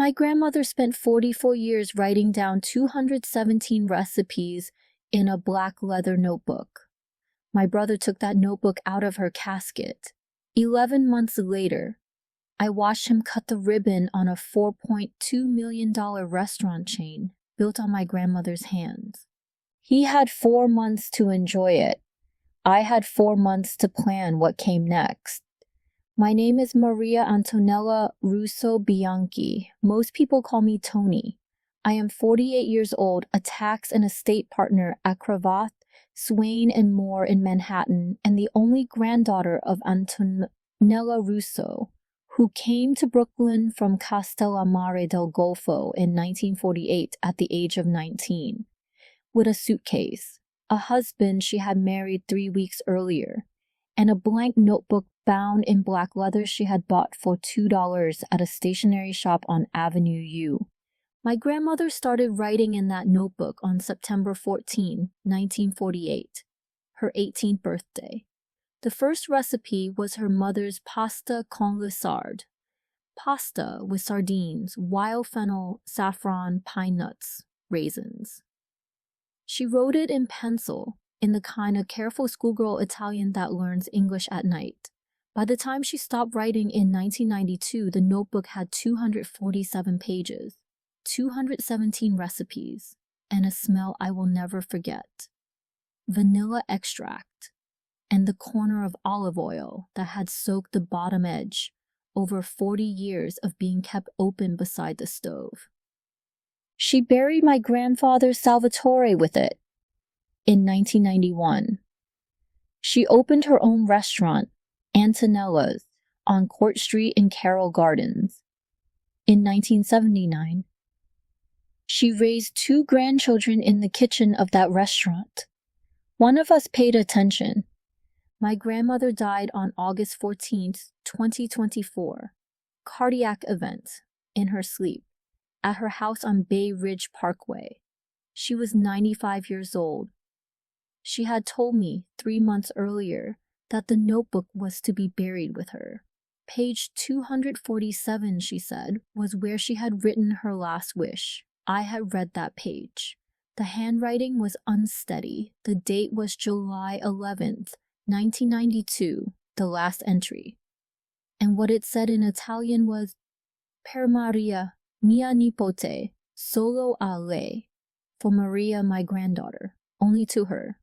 My grandmother spent 44 years writing down 217 recipes in a black leather notebook. My brother took that notebook out of her casket. 11 months later, I watched him cut the ribbon on a $4.2 million restaurant chain built on my grandmother's hands. He had 4 months to enjoy it. I had 4 months to plan what came next. My name is Maria Antonella Russo-Bianchi. Most people call me Tony. I am 48 years old, a tax and estate partner at Cravath, Swain and Moore in Manhattan, and the only granddaughter of Antonella Russo, who came to Brooklyn from Castellammare del Golfo in 1948 at the age of 19, with a suitcase, a husband she had married 3 weeks earlier, and a blank notebook bound in black leather she had bought for $2 at a stationery shop on Avenue U. My grandmother started writing in that notebook on September 14, 1948, her 18th birthday. The first recipe was her mother's pasta con le sarde, pasta with sardines, wild fennel, saffron, pine nuts, raisins. She wrote it in pencil, in the kind of careful schoolgirl Italian that learns English at night. By the time she stopped writing in 1992, the notebook had 247 pages, 217 recipes, and a smell I will never forget. Vanilla extract, and the corner of olive oil that had soaked the bottom edge over 40 years of being kept open beside the stove. She buried my grandfather Salvatore with it in 1991. She opened her own restaurant, Antonella's, on Court Street in Carroll Gardens. In 1979, she raised 2 grandchildren in the kitchen of that restaurant. One of us paid attention. My grandmother died on August 14, 2024, cardiac event, in her sleep, at her house on Bay Ridge Parkway. She was 95 years old. She had told me 3 months earlier that the notebook was to be buried with her. Page 247, she said, was where she had written her last wish. I had read that page. The handwriting was unsteady. The date was July 11th, 1992, the last entry. And what it said in Italian was, Per Maria, mia nipote, solo a lei. For Maria, my granddaughter, only to her.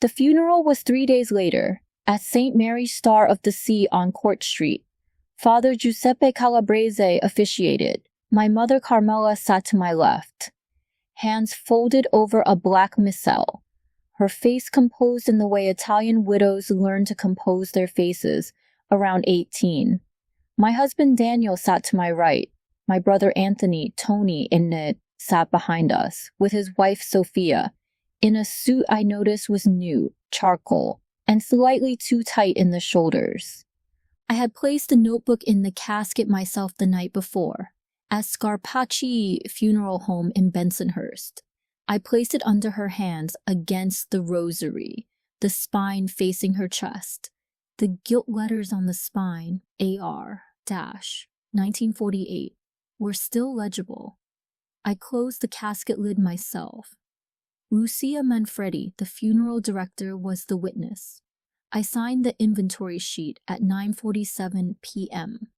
The funeral was 3 days later, at St. Mary's Star of the Sea on Court Street. Father Giuseppe Calabrese officiated. My mother Carmela sat to my left, hands folded over a black missal, her face composed in the way Italian widows learn to compose their faces around 18. My husband Daniel sat to my right. My brother Anthony, Tony, in it, sat behind us, with his wife Sophia, in a suit I noticed was new, charcoal, and slightly too tight in the shoulders. I had placed the notebook in the casket myself the night before, at Scarpacci Funeral Home in Bensonhurst. I placed it under her hands against the rosary, the spine facing her chest. The gilt letters on the spine, AR-1948, were still legible. I closed the casket lid myself. Lucia Manfredi, the funeral director, was the witness. I signed the inventory sheet at 9:47 p.m.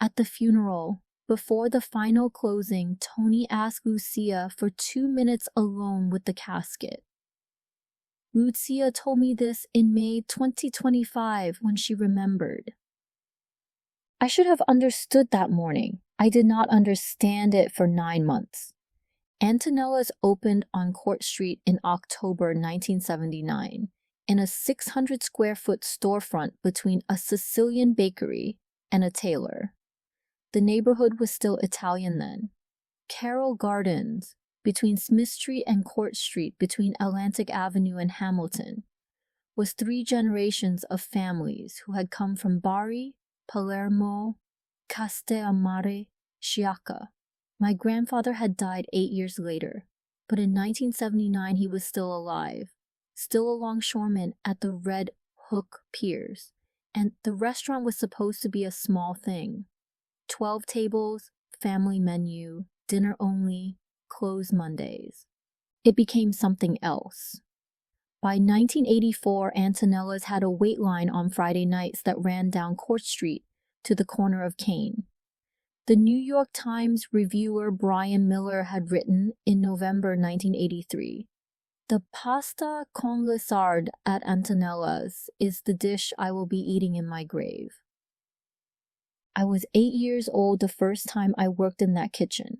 At the funeral, before the final closing, Tony asked Lucia for 2 minutes alone with the casket. Lucia told me this in May 2025 when she remembered. I should have understood that morning. I did not understand it for 9 months. Antonella's opened on Court Street in October 1979 in a 600-square-foot storefront between a Sicilian bakery and a tailor. The neighborhood was still Italian then. Carroll Gardens, between Smith Street and Court Street, between Atlantic Avenue and Hamilton, was 3 generations of families who had come from Bari, Palermo, Castellammare, Sciacca. My grandfather had died 8 years later, but in 1979 he was still alive, still a longshoreman at the Red Hook Piers, and the restaurant was supposed to be a small thing. 12 tables, family menu, dinner only, closed Mondays. It became something else. By 1984, Antonella's had a wait line on Friday nights that ran down Court Street to the corner of Kane. The New York Times reviewer Brian Miller had written in November 1983, "The pasta con le sarde at Antonella's is the dish I will be eating in my grave." I was 8 years old the first time I worked in that kitchen.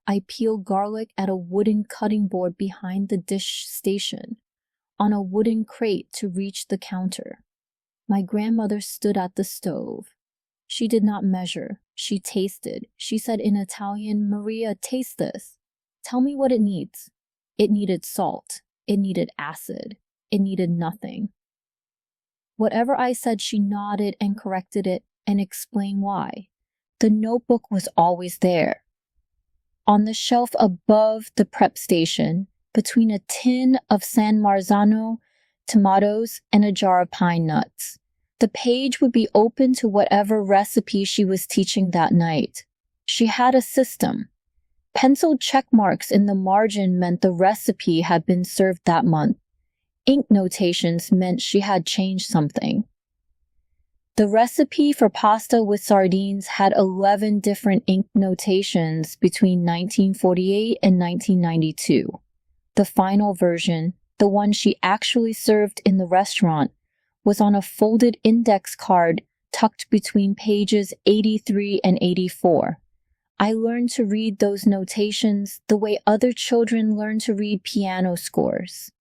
I peeled garlic at a wooden cutting board behind the dish station, on a wooden crate to reach the counter. My grandmother stood at the stove. She did not measure. She tasted. She said in Italian, "Maria, taste this. Tell me what it needs." It needed salt. It needed acid. It needed nothing. Whatever I said, she nodded and corrected it and explained why. The notebook was always there. On the shelf above the prep station, between a tin of San Marzano tomatoes and a jar of pine nuts. The page would be open to whatever recipe she was teaching that night. She had a system. Penciled check marks in the margin meant the recipe had been served that month. Ink notations meant she had changed something. The recipe for pasta with sardines had 11 different ink notations between 1948 and 1992. The final version, the one she actually served in the restaurant, was on a folded index card tucked between pages 83 and 84. I learned to read those notations the way other children learn to read piano scores.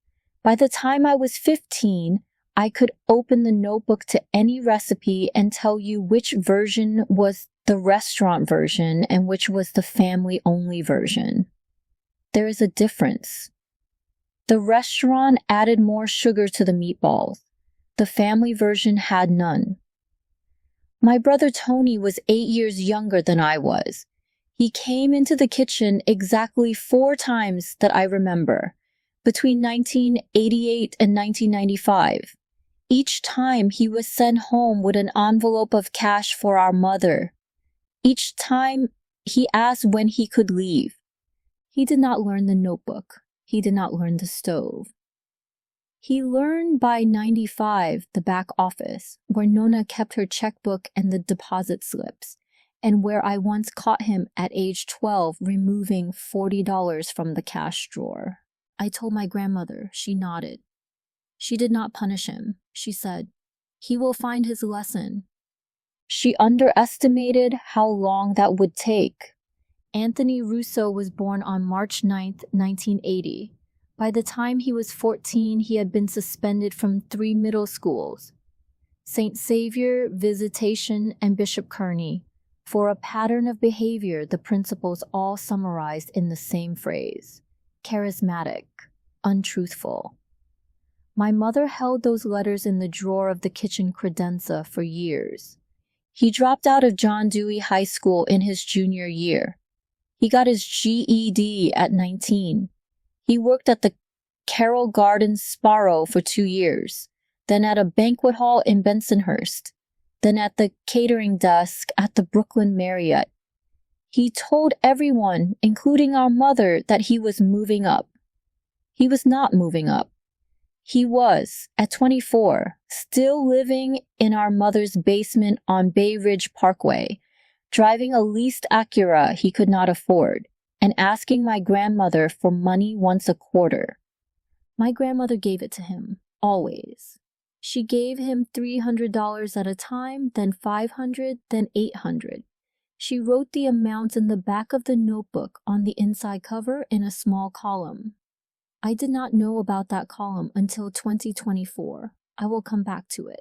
By the time I was 15, I could open the notebook to any recipe and tell you which version was the restaurant version and which was the family-only version. There is a difference. The restaurant added more sugar to the meatballs. The family version had none. My brother Tony was 8 years younger than I was. He came into the kitchen exactly 4 times that I remember, between 1988 and 1995. Each time he was sent home with an envelope of cash for our mother. Each time he asked when he could leave. He did not learn the notebook. He did not learn the stove. He learned by 95 the back office, where Nonna kept her checkbook and the deposit slips, and where I once caught him at age 12 removing $40 from the cash drawer. I told my grandmother. She nodded. She did not punish him. She said, "He will find his lesson." She underestimated how long that would take. Anthony Russo was born on March 9, 1980. By the time he was 14, he had been suspended from 3 middle schools, St. Xavier, Visitation, and Bishop Kearney, for a pattern of behavior the principals all summarized in the same phrase: charismatic, untruthful. My mother held those letters in the drawer of the kitchen credenza for years. He dropped out of John Dewey High School in his junior year. He got his GED at 19. He worked at the Carroll Gardens Sparrow for 2 years, then at a banquet hall in Bensonhurst, then at the catering desk at the Brooklyn Marriott. He told everyone, including our mother, that he was moving up. He was not moving up. He was, at 24, still living in our mother's basement on Bay Ridge Parkway, driving a leased Acura he could not afford, and asking my grandmother for money once a quarter. My grandmother gave it to him, always. She gave him $300 at a time, then $500, then $800. She wrote the amount in the back of the notebook on the inside cover in a small column. I did not know about that column until 2024. I will come back to it.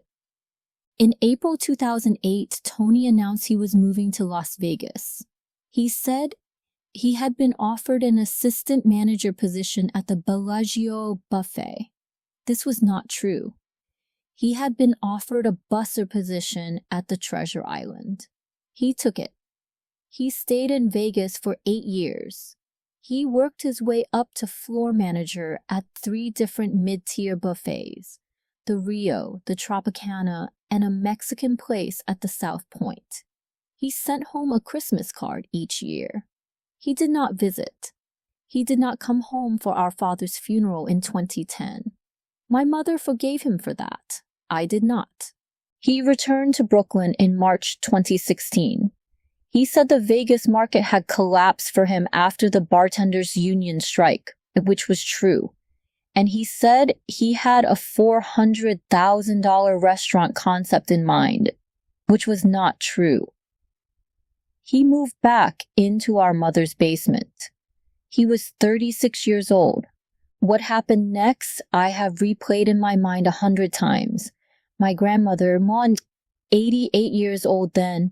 In April 2008, Tony announced he was moving to Las Vegas. He said he had been offered an assistant manager position at the Bellagio Buffet. This was not true. He had been offered a busser position at the Treasure Island. He took it. He stayed in Vegas for 8 years. He worked his way up to floor manager at 3 different mid-tier buffets, the Rio, the Tropicana, and a Mexican place at the South Point. He sent home a Christmas card each year. He did not visit. He did not come home for our father's funeral in 2010. My mother forgave him for that. I did not. He returned to Brooklyn in March 2016. He said the Vegas market had collapsed for him after the bartenders' union strike, which was true. And he said he had a $400,000 restaurant concept in mind, which was not true. He moved back into our mother's basement. He was 36 years old. What happened next, I have replayed in my mind 100 times. My grandmother, Mon, 88 years old then,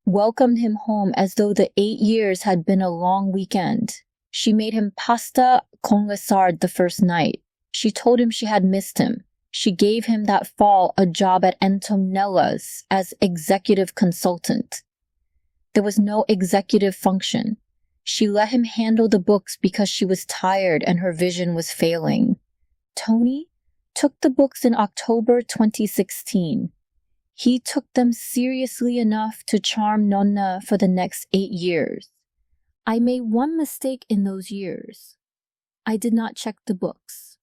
welcomed him home as though the 8 years had been a long weekend. She made him pasta con le sarde the first night. She told him she had missed him. She gave him that fall a job at Antonella's as executive consultant. There was no executive function. She let him handle the books because she was tired and her vision was failing. Tony took the books in October 2016. He took them seriously enough to charm Nonna for the next 8 years. I made one mistake in those years. I did not check the books.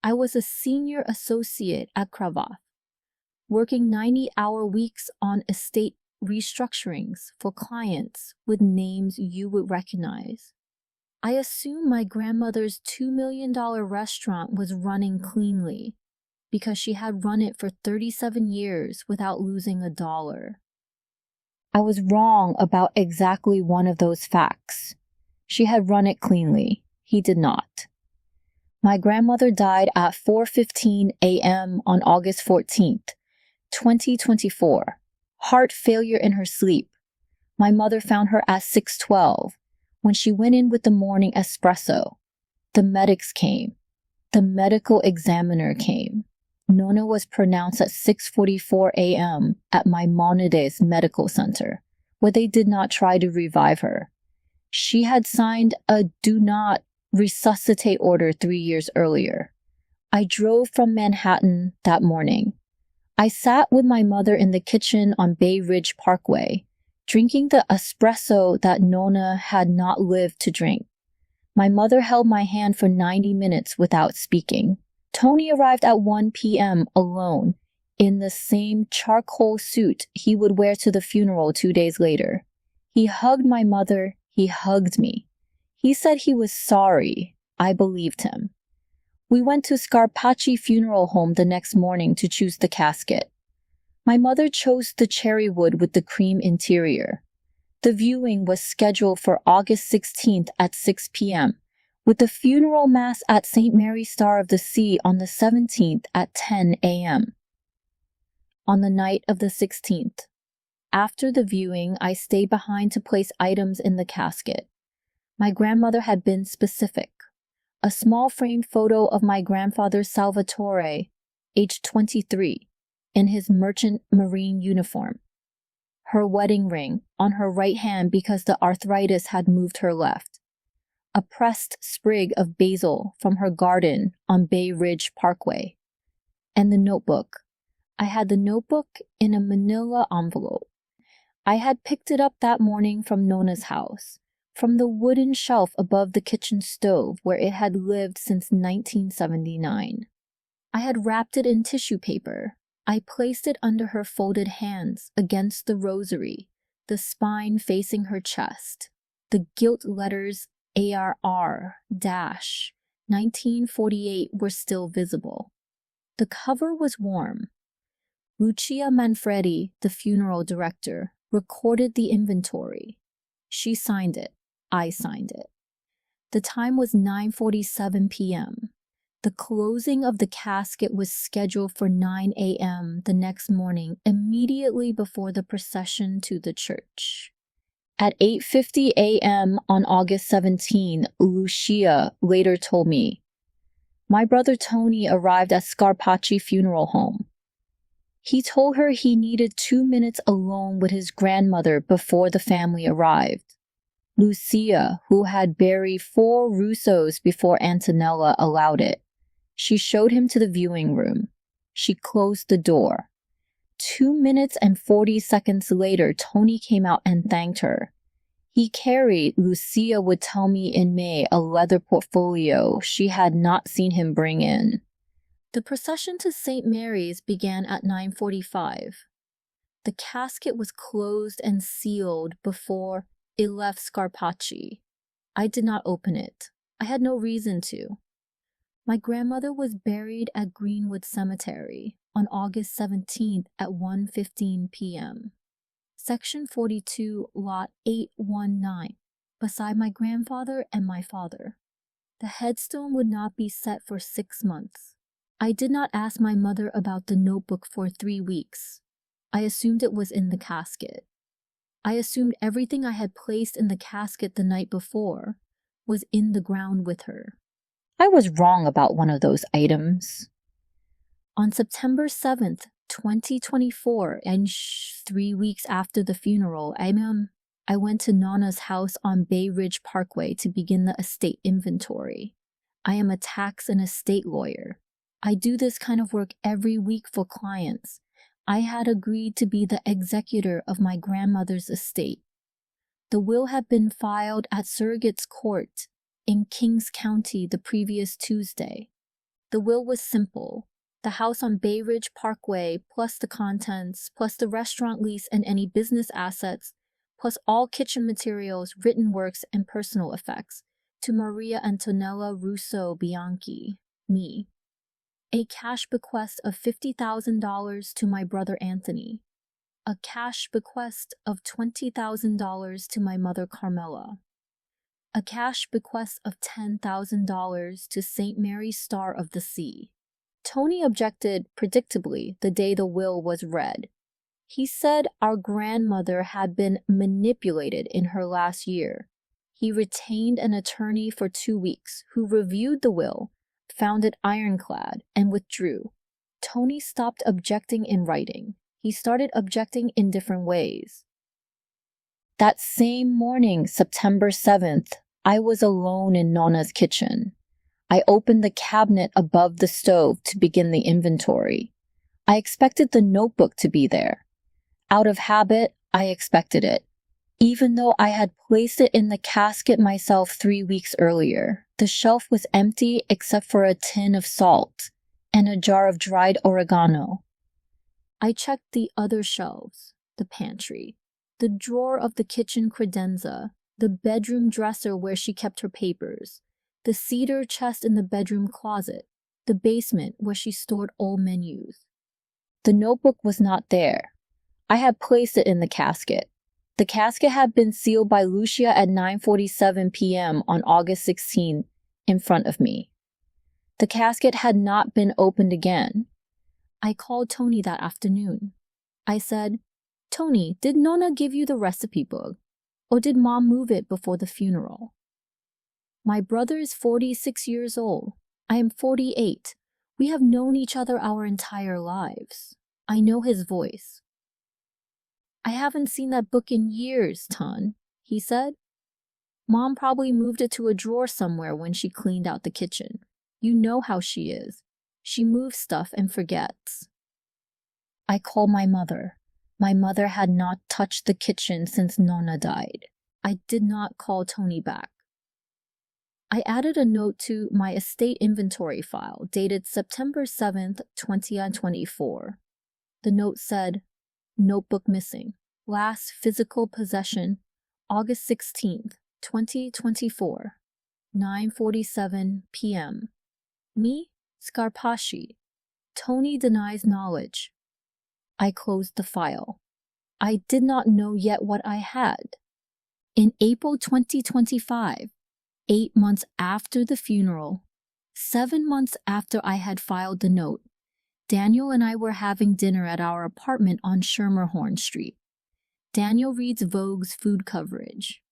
I was a senior associate at Cravath, working 90-hour weeks on estate restructurings for clients with names you would recognize. I assumed my grandmother's $2 million restaurant was running cleanly because she had run it for 37 years without losing a dollar. I was wrong about exactly one of those facts. She had run it cleanly. He did not. My grandmother died at 4:15 a.m. on August 14th, 2024. Heart failure in her sleep. My mother found her at 6:12 when she went in with the morning espresso. The medics came. The medical examiner came. Nonna was pronounced at 6:44 a.m. at Maimonides Medical Center, where they did not try to revive her. She had signed a do not resuscitate order 3 years earlier. I drove from Manhattan that morning. I sat with my mother in the kitchen on Bay Ridge Parkway, drinking the espresso that Nonna had not lived to drink. My mother held my hand for 90 minutes without speaking. Tony arrived at 1 p.m. alone, in the same charcoal suit he would wear to the funeral 2 days later. He hugged my mother. He hugged me. He said he was sorry. I believed him. We went to Scarpacci Funeral Home the next morning to choose the casket. My mother chose the cherry wood with the cream interior. The viewing was scheduled for August 16th at 6 p.m., with the funeral mass at St. Mary's Star of the Sea on the 17th at 10 a.m. On the night of the 16th, after the viewing, I stayed behind to place items in the casket. My grandmother had been specific. A small framed photo of my grandfather Salvatore, aged 23, in his merchant marine uniform. Her wedding ring on her right hand because the arthritis had moved her left. A pressed sprig of basil from her garden on Bay Ridge Parkway. And the notebook. I had the notebook in a manila envelope. I had picked it up that morning from Nonna's house, from the wooden shelf above the kitchen stove where it had lived since 1979. I had wrapped it in tissue paper. I placed it under her folded hands against the rosary, the spine facing her chest. The gilt letters ARR-1948 were still visible. The cover was warm. Lucia Manfredi, the funeral director, recorded the inventory. She signed it. I signed it. The time was 9:47 p.m. The closing of the casket was scheduled for 9 a.m. the next morning, immediately before the procession to the church. At 8:50 a.m. on August 17, Lucia later told me, "My brother Tony arrived at Scarpacci Funeral Home. He told her he needed 2 minutes alone with his grandmother before the family arrived. Lucia, who had buried 4 Russos before Antonella, allowed it. She showed him to the viewing room. She closed the door. 2 minutes and 40 seconds later, Tony came out and thanked her. He carried, Lucia would tell me in May, a leather portfolio she had not seen him bring in. The procession to St. Mary's began at 9:45. The casket was closed and sealed before it left Scarpacci. I did not open it. I had no reason to. My grandmother was buried at Greenwood Cemetery on August 17th at 1:15 p.m. Section 42, Lot 819, beside my grandfather and my father. The headstone would not be set for 6 months. I did not ask my mother about the notebook for 3 weeks. I assumed it was in the casket. I assumed everything I had placed in the casket the night before was in the ground with her. I was wrong about one of those items. On September 7th, 2024, and 3 weeks after the funeral, I went to Nonna's house on Bay Ridge Parkway to begin the estate inventory. I am a tax and estate lawyer. I do this kind of work every week for clients. I had agreed to be the executor of my grandmother's estate. The will had been filed at Surrogate's Court in Kings County the previous Tuesday. The will was simple. The house on Bay Ridge Parkway, plus the contents, plus the restaurant lease and any business assets, plus all kitchen materials, written works, and personal effects, to Maria Antonella Russo-Bianchi, me. A cash bequest of $50,000 to my brother Anthony. A cash bequest of $20,000 to my mother Carmela. A cash bequest of $10,000 to St. Mary's Star of the Sea. Tony objected, predictably, the day the will was read. He said our grandmother had been manipulated in her last year. He retained an attorney for 2 weeks who reviewed the will, found it ironclad, and withdrew. Tony stopped objecting in writing. He started objecting in different ways. That same morning, September 7th, I was alone in Nonna's kitchen. I opened the cabinet above the stove to begin the inventory. I expected the notebook to be there. Out of habit, I expected it, even though I had placed it in the casket myself 3 weeks earlier. The shelf was empty except for a tin of salt and a jar of dried oregano. I checked the other shelves, the pantry, the drawer of the kitchen credenza, the bedroom dresser where she kept her papers, the cedar chest in the bedroom closet, the basement where she stored old menus. The notebook was not there. I had placed it in the casket. The casket had been sealed by Lucia at 9:47 p.m. on August 16 in front of me. The casket had not been opened again. I called Tony that afternoon. I said, "Tony, did Nonna give you the recipe book? Or did Mom move it before the funeral?" My brother is 46 years old. I am 48. We have known each other our entire lives. I know his voice. "I haven't seen that book in years, Ton," he said. "Mom probably moved it to a drawer somewhere when she cleaned out the kitchen. You know how she is. She moves stuff and forgets." I called my mother. My mother had not touched the kitchen since Nonna died. I did not call Tony back. I added a note to my estate inventory file dated September 7th, 2024. The note said, "Notebook missing. Last physical possession, August 16th, 2024, 9:47 p.m. Me, Scarpacci. Tony denies knowledge." I closed the file. I did not know yet what I had. In April 2025, 8 months after the funeral, 7 months after I had filed the note, Daniel and I were having dinner at our apartment on Schermerhorn Street. Daniel reads Vogue's food coverage.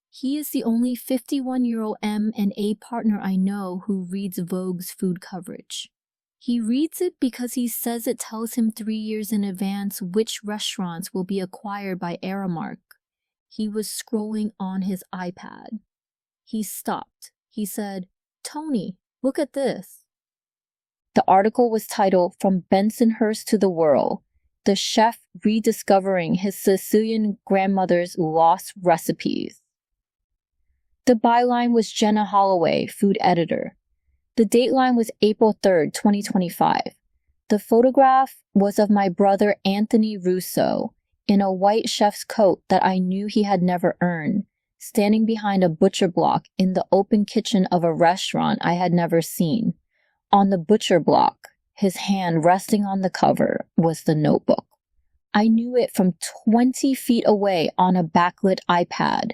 He is the only 51-year-old M&A partner I know who reads Vogue's food coverage. He reads it because he says it tells him 3 years in advance which restaurants will be acquired by Aramark. He was scrolling on his iPad. He stopped. He said, "Tony, look at this." The article was titled "From Bensonhurst to the World, the chef rediscovering his Sicilian grandmother's lost recipes. The byline was Jenna Holloway, food editor. The dateline was April 3rd, 2025. The photograph was of my brother Anthony Russo in a white chef's coat that I knew he had never earned, standing behind a butcher block in the open kitchen of a restaurant I had never seen. On the butcher block, his hand resting on the cover, was the notebook. I knew it from 20 feet away on a backlit iPad,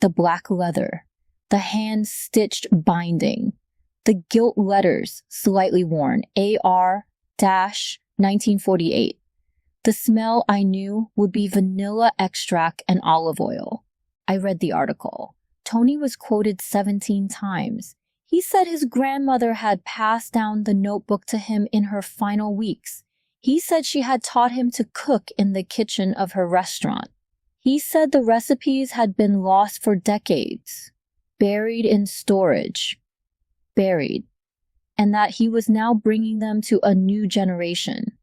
the black leather, the hand-stitched binding, the gilt letters slightly worn, AR-1948. The smell I knew would be vanilla extract and olive oil. I read the article. Tony was quoted 17 times. He said his grandmother had passed down the notebook to him in her final weeks. He said she had taught him to cook in the kitchen of her restaurant. He said the recipes had been lost for decades, buried in storage, and that he was now bringing them to a new generation.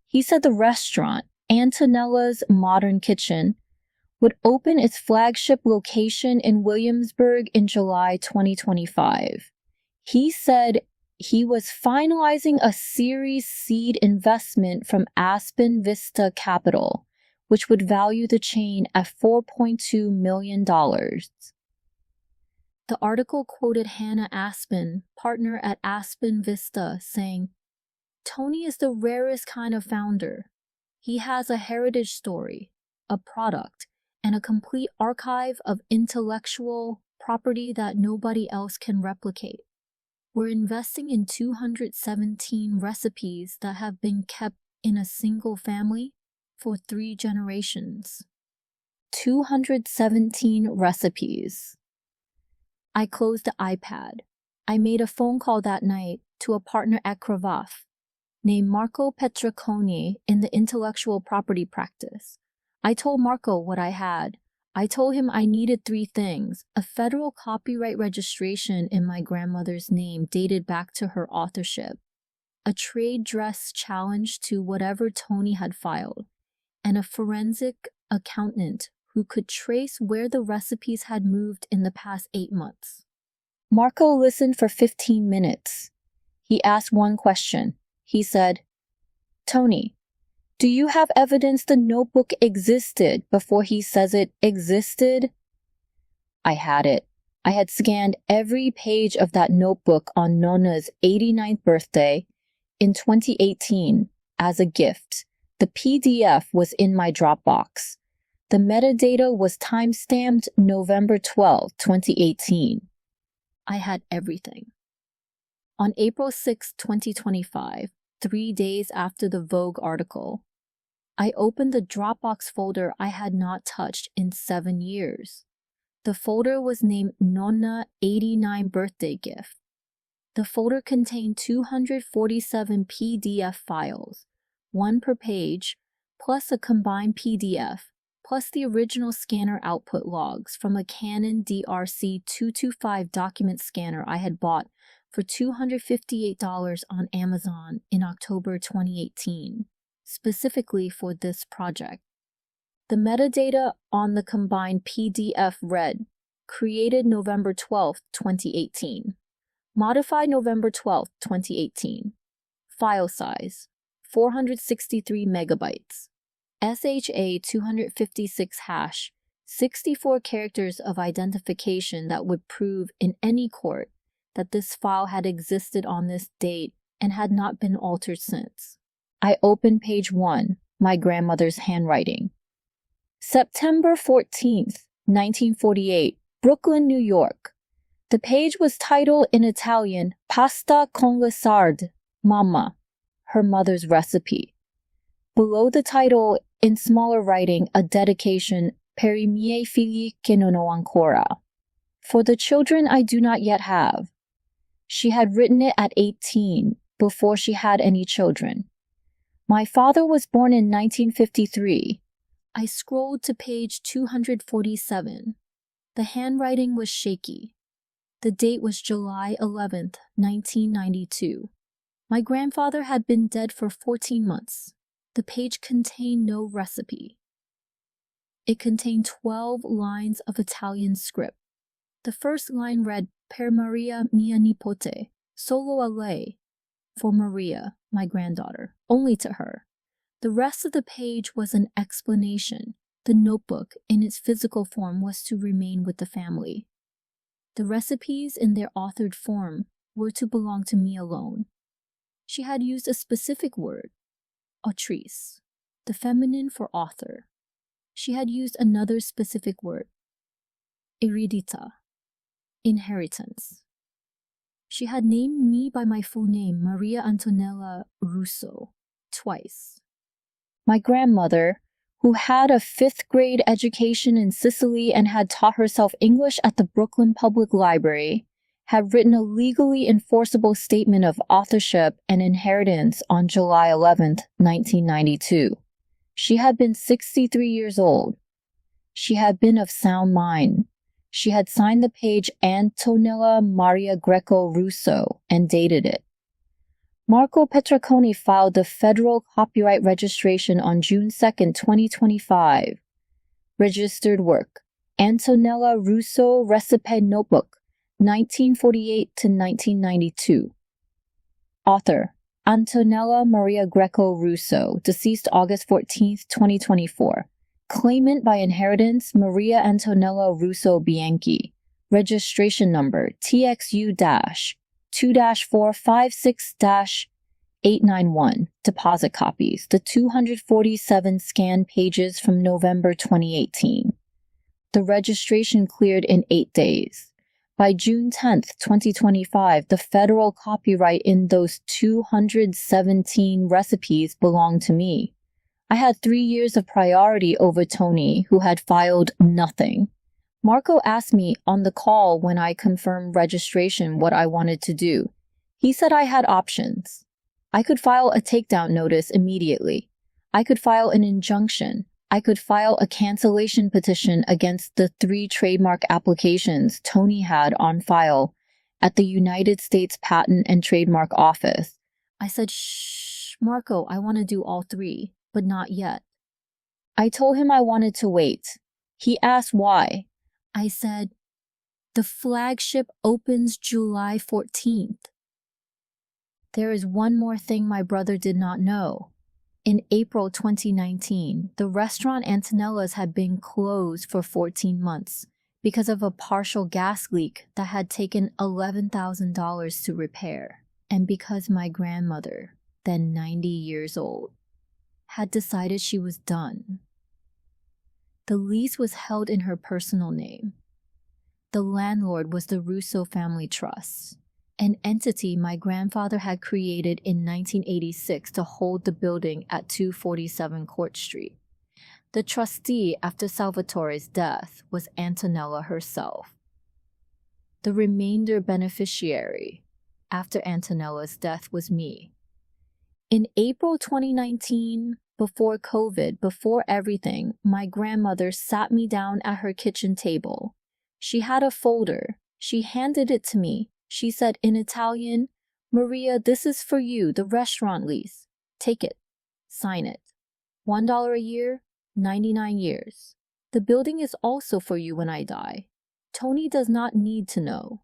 He said the restaurant, Antonella's Modern Kitchen, would open its flagship location in Williamsburg in July 2025. He said he was finalizing a Series seed investment from Aspen Vista Capital, which would value the chain at $4.2 million. The article quoted Hannah Aspen, partner at Aspen Vista, saying, "Tony is the rarest kind of founder. He has a heritage story, a product, and a complete archive of intellectual property that nobody else can replicate. We're investing in 217 recipes that have been kept in a single family for 3 generations." 217 recipes. I closed the iPad. I made a phone call that night to a partner at Cravath named Marco Petraconi in the intellectual property practice. I told Marco what I had. I told him I needed 3 things: a federal copyright registration in my grandmother's name dated back to her authorship, a trade dress challenge to whatever Tony had filed, and a forensic accountant who could trace where the recipes had moved in the past 8 months. Marco listened for 15 minutes. He asked one question. He said, "Tony, do you have evidence the notebook existed before he says it existed?" I had it. I had scanned every page of that notebook on Nonna's 89th birthday in 2018 as a gift. The PDF was in my Dropbox. The metadata was time-stamped November 12, 2018. I had everything. On April 6, 2025, 3 days after the Vogue article, I opened the Dropbox folder I had not touched in 7 years. The folder was named Nonna 89 Birthday Gift. The folder contained 247 PDF files, 1 per page, plus a combined PDF, plus the original scanner output logs from a Canon DRC 225 document scanner I had bought for $258 on Amazon in October 2018, specifically for this project. The metadata on the combined PDF read, created November 12, 2018. Modified November 12, 2018. File size, 463 megabytes. SHA 256 hash, 64 characters of identification that would prove in any court that this file had existed on this date and had not been altered since. I opened page 1, my grandmother's handwriting. September 14th, 1948, Brooklyn, New York. The page was titled in Italian, Pasta con le sarde, Mamma, her mother's recipe. Below the title, in smaller writing, a dedication, Per I miei figli che non ho ancora, for the children I do not yet have. She had written it at 18, before she had any children. My father was born in 1953. I scrolled to page 247. The handwriting was shaky. The date was July 11th, 1992. My grandfather had been dead for 14 months. The page contained no recipe. It contained 12 lines of Italian script. The first line read, "Per Maria mia nipote, solo a lei," for Maria, my granddaughter, only to her. The rest of the page was an explanation. The notebook, in its physical form, was to remain with the family. The recipes in their authored form were to belong to me alone. She had used a specific word, autrice, the feminine for author. She had used another specific word, eredita, inheritance. She had named me by my full name, Maria Antonella Russo, twice. My grandmother, who had a 5th grade education in Sicily and had taught herself English at the Brooklyn Public Library, had written a legally enforceable statement of authorship and inheritance on July 11, 1992. She had been 63 years old. She had been of sound mind. She had signed the page Antonella Maria Russo and dated it. Marco Petraconi filed the federal copyright registration on June 2, 2025. Registered work, Antonella Russo Recipe Notebook, 1948 to 1992. Author, Antonella Maria Russo, deceased August 14, 2024. Claimant by inheritance, Maria Antonella Russo-Bianchi. Registration number, TXU-2-456-891. Deposit copies, the 247 scanned pages from November 2018. The registration cleared in 8 days. By June 10, 2025, the federal copyright in those 217 recipes belonged to me. I had 3 years of priority over Tony, who had filed nothing. Marco asked me on the call when I confirmed registration what I wanted to do. He said I had options. I could file a takedown notice immediately. I could file an injunction. I could file a cancellation petition against the 3 trademark applications Tony had on file at the United States Patent and Trademark Office. I said, "Shh, Marco, I want to do all 3, but not yet." I told him I wanted to wait. He asked why. I said, "The flagship opens July 14th. There is one more thing my brother did not know. In April 2019, the restaurant Antonella's had been closed for 14 months because of a partial gas leak that had taken $11,000 to repair, and because my grandmother, then 90 years old, had decided she was done. The lease was held in her personal name. The landlord was the Russo Family Trust, an entity my grandfather had created in 1986 to hold the building at 247 Court Street. The trustee after Salvatore's death was Antonella herself. The remainder beneficiary after Antonella's death was me. In April 2019, before COVID, before everything, my grandmother sat me down at her kitchen table. She had a folder. She handed it to me. She said in Italian, "Maria, this is for you, the restaurant lease. Take it. Sign it. $1 a year, 99 years. The building is also for you when I die. Tony does not need to know.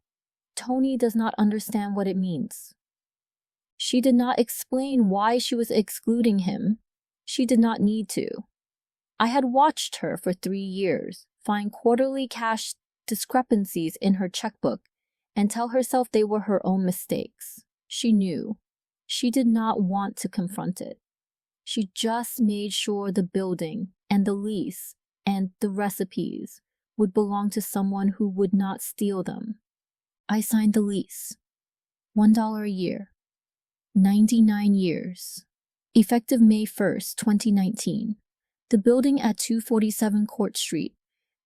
Tony does not understand what it means." She did not explain why she was excluding him. She did not need to. I had watched her for 3 years find quarterly cash discrepancies in her checkbook and tell herself they were her own mistakes. She knew. She did not want to confront it. She just made sure the building and the lease and the recipes would belong to someone who would not steal them. I signed the lease. $1 a year. 99 years. Effective May 1st, 2019. The building at 247 Court Street,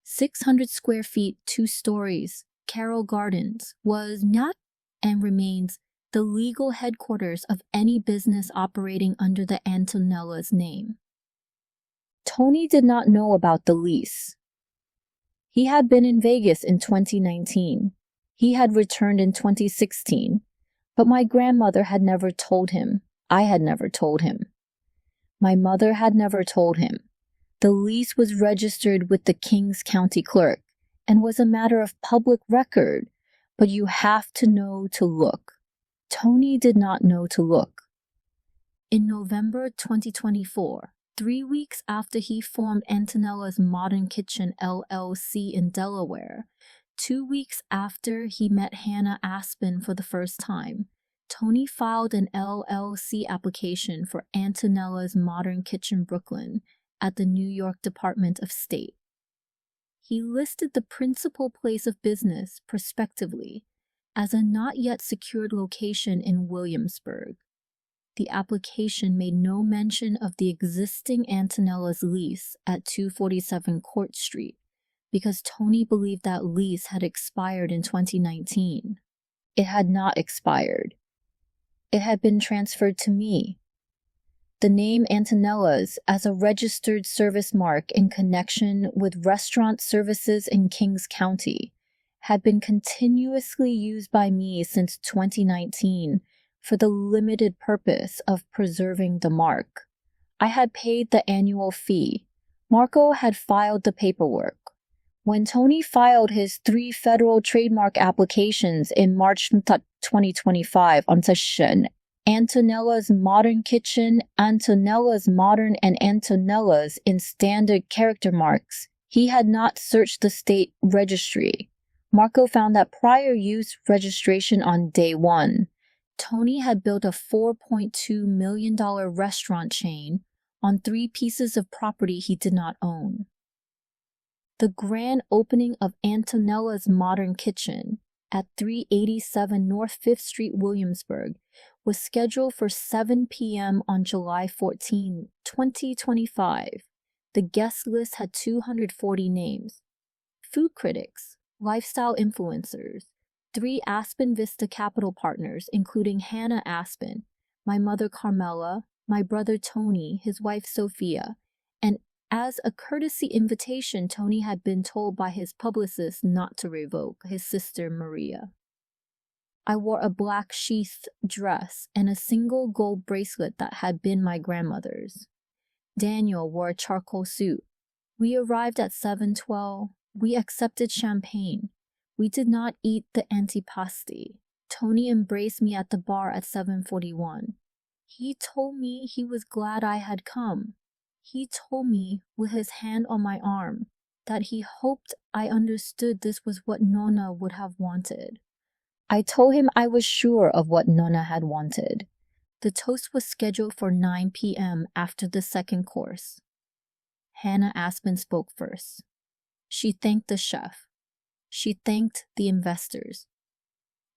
600 square feet, 2 stories, Carroll Gardens, was not and remains the legal headquarters of any business operating under the Antonella's name. Tony did not know about the lease. He had been in Vegas in 2019. He had returned in 2016, but my grandmother had never told him. I had never told him. My mother had never told him. The lease was registered with the King's County Clerk and was a matter of public record, but you have to know to look. Tony did not know to look. In November 2024, 3 weeks after he formed Antonella's Modern Kitchen LLC in Delaware, 2 weeks after he met Hannah Aspen for the first time, Tony filed an LLC application for Antonella's Modern Kitchen Brooklyn at the New York Department of State. He listed the principal place of business, prospectively, as a not yet secured location in Williamsburg. The application made no mention of the existing Antonella's lease at 247 Court Street, because Tony believed that lease had expired in 2019. It had not expired. It had been transferred to me. The name Antonella's as a registered service mark in connection with restaurant services in Kings County had been continuously used by me since 2019 for the limited purpose of preserving the mark. I had paid the annual fee. Marco had filed the paperwork. When Tony filed his 3 federal trademark applications in March 2025 on session, Antonella's Modern Kitchen, Antonella's Modern, and Antonella's in standard character marks, he had not searched the state registry. Marco found that prior use registration on day 1, Tony had built a $4.2 million restaurant chain on 3 pieces of property he did not own. The grand opening of Antonella's Modern Kitchen at 387 North 5th Street, Williamsburg, was scheduled for 7 p.m. on July 14, 2025. The guest list had 240 names. Food critics, lifestyle influencers, 3 Aspen Vista Capital partners, including Hannah Aspen, my mother Carmela, my brother Tony, his wife Sophia, and as a courtesy invitation, Tony had been told by his publicist not to revoke, his sister Maria. I wore a black sheathed dress and a single gold bracelet that had been my grandmother's. Daniel wore a charcoal suit. We arrived at 7:12. We accepted champagne. We did not eat the antipasti. Tony embraced me at the bar at 7:41. He told me he was glad I had come. He told me, with his hand on my arm, that he hoped I understood this was what Nonna would have wanted. I told him I was sure of what Nonna had wanted. The toast was scheduled for 9 p.m. after the second course. Hannah Aspen spoke first. She thanked the chef. She thanked the investors.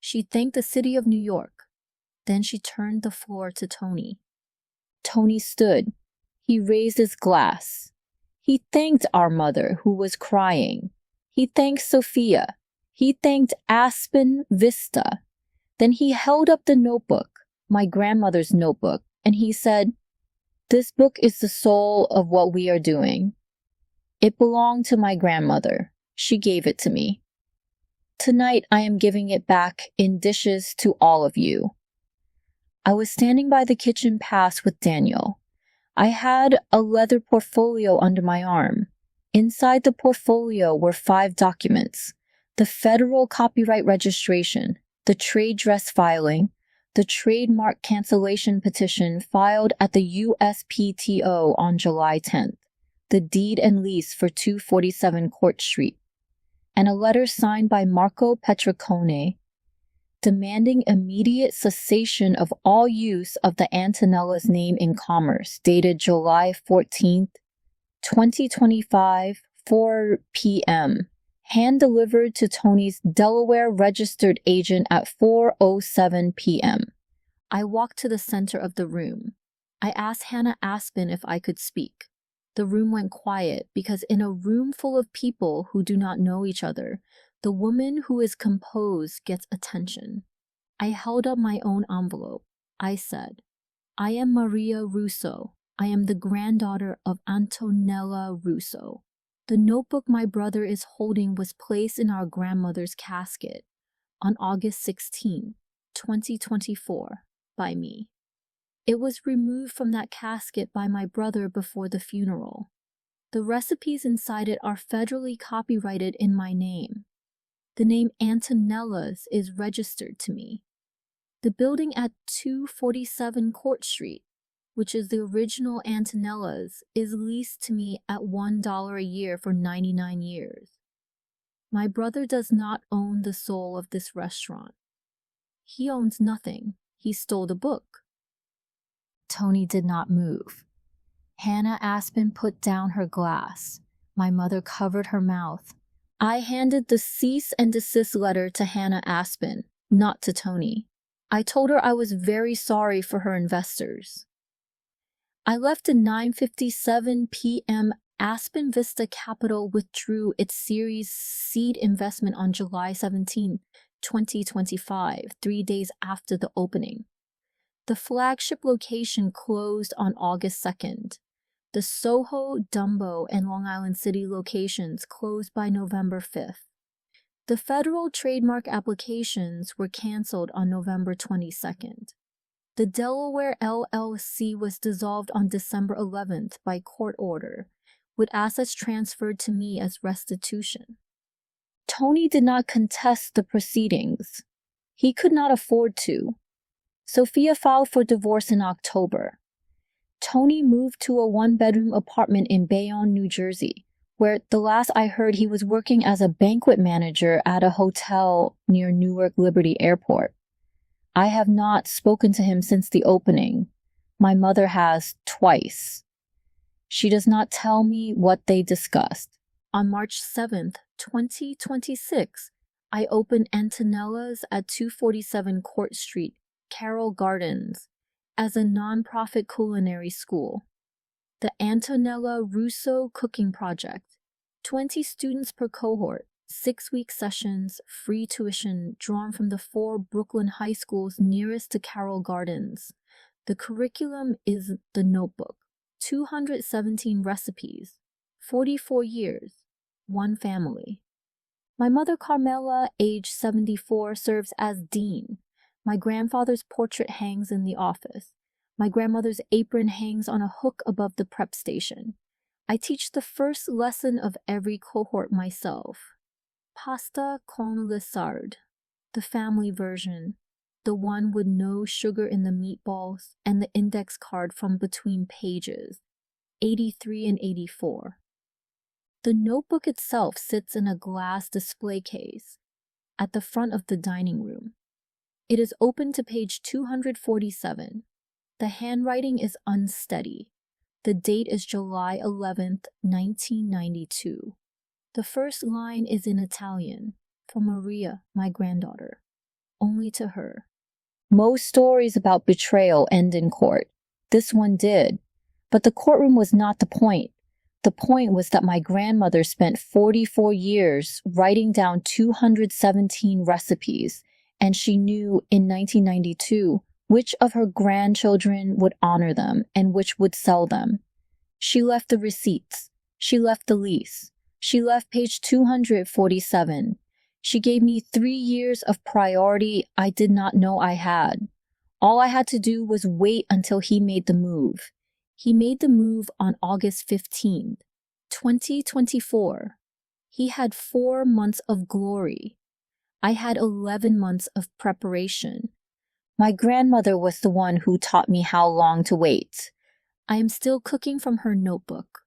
She thanked the city of New York. Then she turned the floor to Tony. Tony stood. He raised his glass. He thanked our mother, who was crying. He thanked Sophia. He thanked Aspen Vista. Then he held up the notebook, my grandmother's notebook, and he said, "This book is the soul of what we are doing. It belonged to my grandmother. She gave it to me. Tonight I am giving it back in dishes to all of you." I was standing by the kitchen pass with Daniel. I had a leather portfolio under my arm. Inside the portfolio were 5 documents: the federal copyright registration, the trade dress filing, the trademark cancellation petition filed at the USPTO on July 10th, the deed and lease for 247 Court Street, and a letter signed by Marco Petricone demanding immediate cessation of all use of the Antonella's name in commerce, dated July 14th, 2025, 4 p.m., hand-delivered to Tony's Delaware registered agent at 4:07 p.m. I walked to the center of the room. I asked Hannah Aspen if I could speak. The room went quiet because in a room full of people who do not know each other, the woman who is composed gets attention. I held up my own envelope. I said, "I am Maria Russo. I am the granddaughter of Antonella Russo. The notebook my brother is holding was placed in our grandmother's casket on August 16, 2024, by me." It was removed from that casket by my brother before the funeral. The recipes inside it are federally copyrighted in my name. The name Antonella's is registered to me. The building at 247 Court Street, which is the original Antonella's, is leased to me at $1 a year for 99 years. My brother does not own the soul of this restaurant. He owns nothing. He stole the book. Tony did not move. Hannah Aspen put down her glass. My mother covered her mouth. I handed the cease and desist letter to Hannah Aspen, not to Tony. I told her I was very sorry for her investors. I left at 9:57 p.m. Aspen Vista Capital withdrew its Series seed investment on July 17, 2025, 3 days after the opening. The flagship location closed on August 2nd. The Soho, Dumbo, and Long Island City locations closed by November 5th. The federal trademark applications were canceled on November 22nd. The Delaware LLC was dissolved on December 11th by court order, with assets transferred to me as restitution. Tony did not contest the proceedings. He could not afford to. Sophia filed for divorce in October. Tony moved to a one-bedroom apartment in Bayonne, New Jersey, where the last I heard he was working as a banquet manager at a hotel near Newark Liberty Airport. I have not spoken to him since the opening. My mother has twice. She does not tell me what they discussed. On March 7th, 2026, I opened Antonella's at 247 Court Street, Carroll Gardens, as a nonprofit culinary school. The Antonella Russo Cooking Project. 20 students per cohort, 6-week sessions, free tuition drawn from the 4 Brooklyn high schools nearest to Carroll Gardens. The curriculum is The Notebook. 217 recipes. 44 years. 1 family. My mother Carmela, age 74, serves as dean. My grandfather's portrait hangs in the office. My grandmother's apron hangs on a hook above the prep station. I teach the first lesson of every cohort myself. Pasta con lissard, the family version, the one with no sugar in the meatballs, and the index card from between pages, 83 and 84. The notebook itself sits in a glass display case at the front of the dining room. It is open to page 247. The handwriting is unsteady. The date is July 11th, 1992. The first line is in Italian, from Maria, my granddaughter, only to her. Most stories about betrayal end in court. This one did, but the courtroom was not the point. The point was that my grandmother spent 44 years writing down 217 recipes, and she knew in 1992 which of her grandchildren would honor them and which would sell them. She left the receipts. She left the lease. She left page 247. She gave me 3 years of priority I did not know I had. All I had to do was wait until he made the move. He made the move on August 15th, 2024. He had 4 months of glory. I had 11 months of preparation. My grandmother was the one who taught me how long to wait. I am still cooking from her notebook.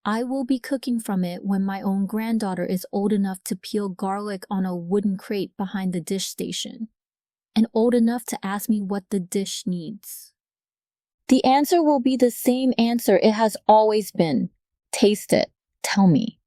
I will be cooking from it when my own granddaughter is old enough to peel garlic on a wooden crate behind the dish station, and old enough to ask me what the dish needs. The answer will be the same answer it has always been. Taste it. Tell me.